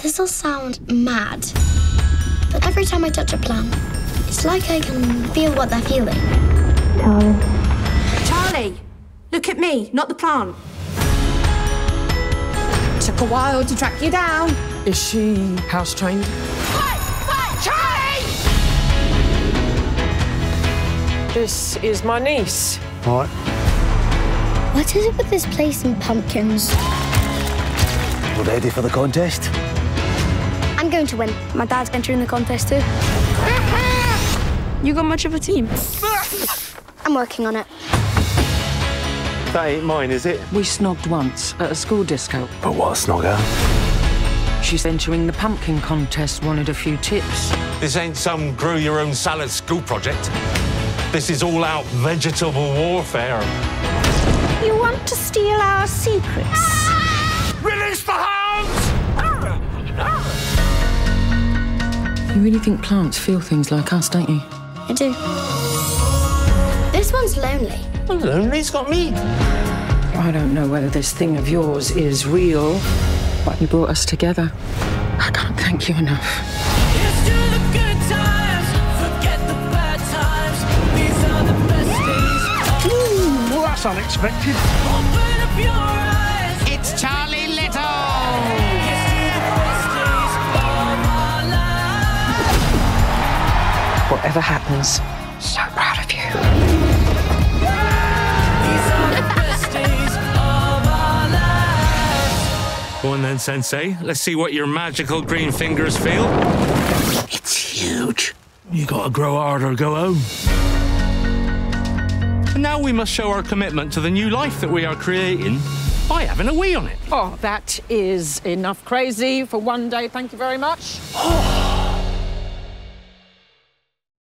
This'll sound mad, but every time I touch a plant, it's like I can feel what they're feeling. Charlie, look at me, not the plant. Took a while to track you down. Is she house trained? Charlie! This is my niece. Right. What is it with this place and pumpkins? We're ready for the contest? I'm going to win. My dad's entering the contest too. You got much of a team? I'm working on it. That ain't mine, is it? We snogged once at a school disco. But what a snogger. She's entering the pumpkin contest, wanted a few tips. This ain't some grow-your-own-salad school project. This is all-out vegetable warfare. You want to steal our secrets? Release the hounds! You really think plants feel things like us, don't you? I do. This one's lonely. Well, lonely's got me. I don't know whether this thing of yours is real, but you brought us together. I can't thank you enough. Here's to the good times, forget the bad times. These are the best days. Ooh, well, that's unexpected. Open up your eyes. It's Charlie Little! Here's to the best days of our lives. Whatever happens, so proud of you. These are the best days of our lives. Go on then, Sensei. Let's see what your magical green fingers feel. It's huge. You gotta grow hard or go home. And now we must show our commitment to the new life that we are creating by having a wee on it. Oh, that is enough crazy for one day. Thank you very much.